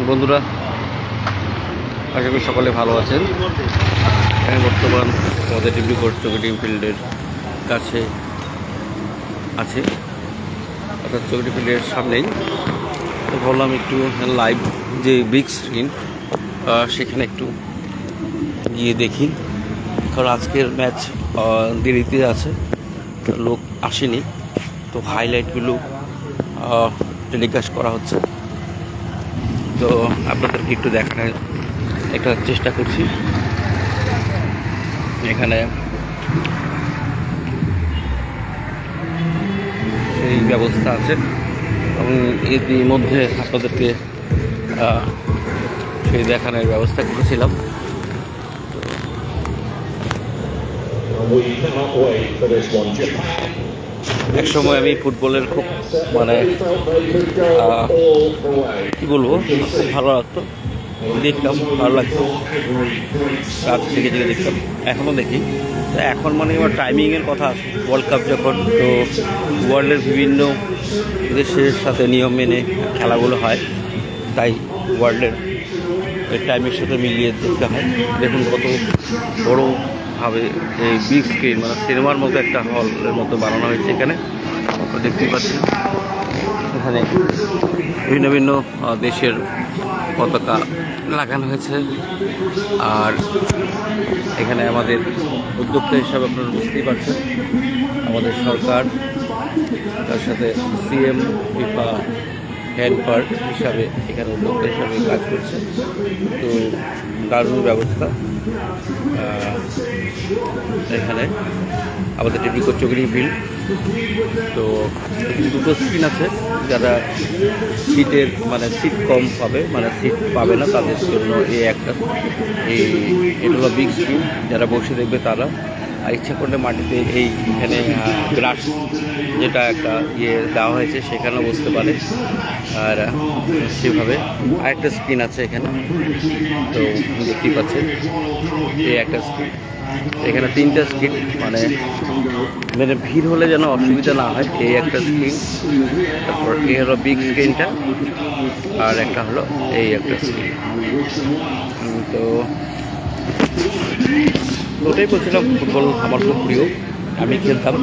বন্ধুরা, আশা করি সকলে ভালো আছেন। আমি বর্তমান আমাদের ডিব্রুগড় চৌকি ফিল্ডের কাছে আছে, অর্থাৎ চৌকি ফিল্ডের সামনেই। তো ভাবলাম একটু লাইভ যে বিগ স্ক্রিন সেখানে একটু গিয়ে দেখি, কারণ আজকের ম্যাচ দেরিতে আছে, লোক আসেনি। তো হাইলাইটগুলো টেলিকাস্ট করা হচ্ছে, তো আপনাদেরকে একটু দেখানোর একটা চেষ্টা করছি। এখানে সেই ব্যবস্থা আছে এবং এর মধ্যে আপনাদেরকে সেই দেখানোর ব্যবস্থা করেছিলাম। এক সময় আমি ফুটবলের খুব কী বলবো, খুব ভালো লাগতো, দেখতাম, ভালো লাগতো, রাত থেকে দেখতাম, এখনও দেখি। তো এখন আমার টাইমিংয়ের কথা আছে, ওয়ার্ল্ড কাপ যখন, তো ওয়ার্ল্ডের বিভিন্ন দেশের সাথে নিয়ম মেনে খেলাগুলো হয়, তাই ওয়ার্ল্ডের টাইমের সাথে মিলিয়ে দেখতে হয়। দেখুন কত বড়োভাবে এই বিগ স্ক্রিন, সিনেমার মতো একটা হলের মতো বানানো হয়েছে। এখানে দেখতেই পাচ্ছেন, এখানে ভিন্ন ভিন্ন দেশের পতাকা লাগানো হয়েছে। আর এখানে আমাদের উদ্যোক্তা হিসাবে আপনারা বুঝতেই পারছেন, আমাদের সরকার, তার সাথে সিএম ফিফা হেড পার্ট হিসাবে এখানে উদ্যোক্তা হিসাবে কাজ করছে। তো দারুণ ব্যবস্থা। এখানে আমাদের ডিব্রুগড় চৌকি ফিল্ড, তো দুটো স্ক্রিন আছে। যারা সিটের সিট কম পাবে, সিট পাবে না, তাদের জন্য এটা হলো বিগ স্ক্রিন। যারা বসে দেখবে তারা, আর ইচ্ছা করলে মাটিতে এইখানে গ্রাস যেটা একটা দেওয়া হয়েছে সেখানেও বসতে পারে। আর সেভাবে আরেকটা স্ক্রিন আছে এখানে, তো দেখতেই পাচ্ছেন এই একটা স্ক্রিন। এখানে তিনটা স্ক্রিন, ভিড় হলে যেন অসুবিধা না হয়, এই একটা স্ক্রিন, তারপর এই হলো বিগ স্ক্রিনটা, আর একটা হলো এই একটা স্ক্রিন। তো ওটাই বলছিলাম, ফুটবল আমার খুব প্রিয়, আমি খেলতাম।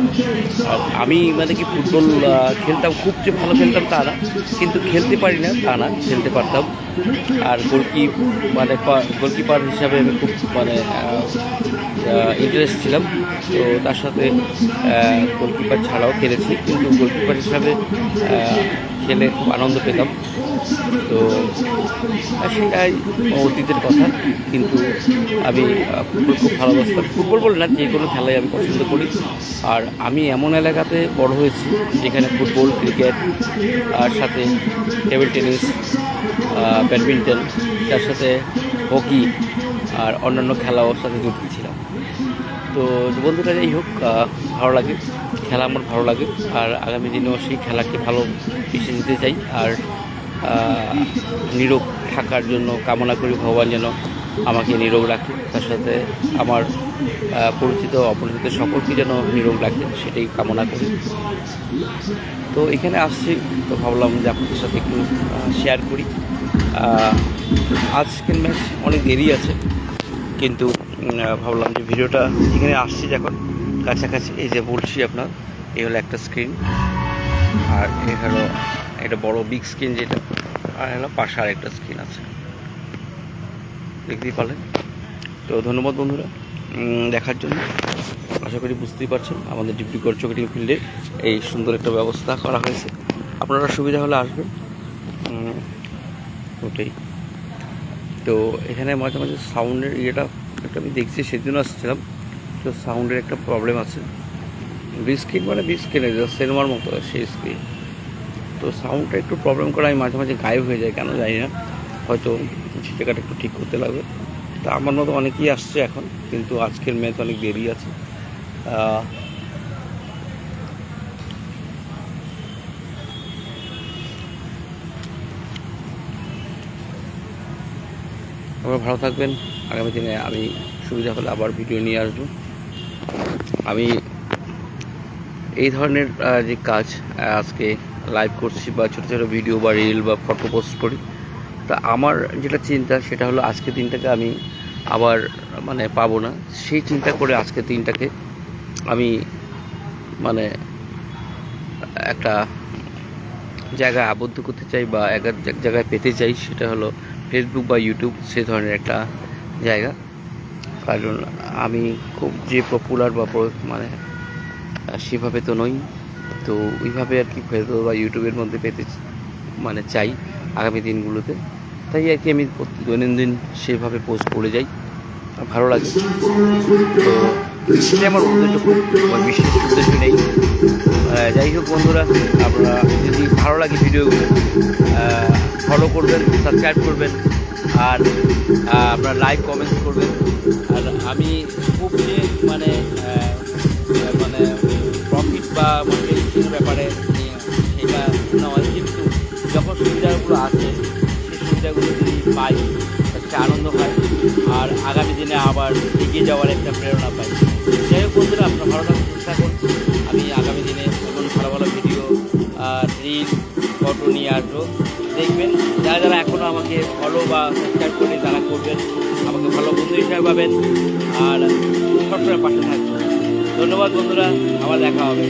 আর আমি কি ফুটবল খেলতাম, খুব যে ভালো খেলতাম তা না, কিন্তু খেলতে পারি না তা না, খেলতে পারতাম। আর গোলকিপার হিসাবে আমি খুব ইন্টারেস্ট ছিলাম। তো তার সাথে গোলকিপার ছাড়াও খেলেছি, কিন্তু গোলকিপার হিসাবে খেলে খুব আনন্দ পেতাম। তো সেটাই অতীতের কথা, কিন্তু আমি ফুটবল খুব ভালোবাসতাম। ফুটবল বলে না, যে কোনো খেলাই আমি পছন্দ করি। আর আমি এমন এলাকাতে বড় হয়েছি যেখানে ফুটবল, ক্রিকেট, আর সাথে টেবিল টেনিস, ব্যাডমিন্টন, তার সাথে হকি আর অন্যান্য খেলাও সাথে যুক্ত ছিলাম। তো বন্ধুরা, যাই হোক, ভালো লাগে, খেলা আমার ভালো লাগে। আর আগামী দিনেও সেই খেলাকে ভালো বেশি দিতে চাই। আর নিরোগ থাকার জন্য কামনা করি, ভগবান যেন আমাকে নিরোগ রাখে, তার সাথে আমার পরিচিত অপরিচিত সকলকে যেন নিরোগ রাখে, সেটাই কামনা করি। তো এখানে আসছি, তো ভাবলাম যে আপনাদের সাথে একটু শেয়ার করি। আজকের ম্যাচ অনেক দেরি আছে, কিন্তু ভাবলাম যে ভিডিওটা, এখানে আসছি যখন কাছাকাছি, এই যে বলছি আপনার, এই হলো একটা স্ক্রিন, আর এই হলো একটা বড় বিগ স্ক্রিন যেটা, আর হলো পাশে আর একটা স্ক্রিন আছে, দেখতেই পারলেন। তো ধন্যবাদ বন্ধুরা দেখার জন্য। আশা করি বুঝতেই পারছেন আমাদের ডিব্রুগড় চৌকি ফিল্ডে এই সুন্দর একটা ব্যবস্থা করা হয়েছে। আপনারা সুবিধা হলে আসবেন, ওটাই। তো এখানে মাঝে মাঝে সাউন্ডের একটা আমি দেখছি, সেদিনও আসছিলাম, তো সাউন্ডের একটা প্রবলেম আছে। বিগ স্ক্রিন বিগ স্ক্রিনে সিনেমার মতো সেই স্ক্রিন, তো সাউন্ডটা একটু প্রবলেম করে, আমি মাঝে মাঝে গায়েব হয়ে যায়, কেন জানি না, হয়তো সেই জায়গাটা একটু ঠিক করতে লাগবে। তা আমার মতো অনেকেই আসছে এখন, কিন্তু আজকের ম্যাচ অনেক দেরি আছে। আপনারা ভালো থাকবেন। আগামী দিনে আমি সুবিধা হলে আবার ভিডিও নিয়ে আসবো। আমি এই ধরনের যে কাজ আজকে লাইভ করছি, বা ছোটো ছোটো ভিডিও বা রিল বা ফটো পোস্ট করি, তা আমার যেটা চিন্তা সেটা হলো আজকের দিনটাকে আমি আবার মানে পাবো না, সেই চিন্তা করে আজকের দিনটাকে আমি মানে একটা জায়গায় আবদ্ধ করতে চাই বা এক এক জায়গায় পেতে চাই, সেটা হলো ফেসবুক বা ইউটিউব, সে ধরনের একটা জায়গা। কারণ আমি খুব যে পপুলার বা মানে সেভাবে তো নই, তো ওইভাবে আর কি ফেসবুক বা ইউটিউবের মধ্যে পেতে মানে চাই আগামী দিনগুলোতে। তাই আর কি আমি দৈনন্দিন সেভাবে পোস্ট করে যাই, ভালো লাগে। তো সেটাই আমার উদ্দেশ্য, খুব বিশেষ উদ্দেশ্য নেই। যাই হোক বন্ধুরা, আপনারা যদি ভালো লাগে ভিডিওগুলো ফলো করবেন, সাবস্ক্রাইব করবেন, আর আপনারা লাইক কমেন্টস করবেন। আর আমি খুব যে মানে মানে প্রফিট বা মার্কেটিংয়ের ব্যাপারে সেটা নয়, কিন্তু যখন সুবিধাগুলো আছে সেই সুবিধাগুলো যদি পাই একটা আনন্দ হয়, আর আগামী দিনে আবার এগিয়ে যাওয়ার একটা প্রেরণা পাই। যাই হোক বন্ধুরা, আপনারা ভালো থাকার চেষ্টা করুন। আমি আগামী দিনে এমন ভালো ভালো ভিডিও রিল ফটো নিয়ে আসবো, দেখবেন। যারা যারা এখনও আমাকে ফলো বা সাবস্ক্রাইব করে তারা করবেন, আমাকে ভালো বন্ধু হিসাবে পাবেন, আর সবসময় পাশে থাকবেন। ধন্যবাদ বন্ধুরা, আবার দেখা হবে।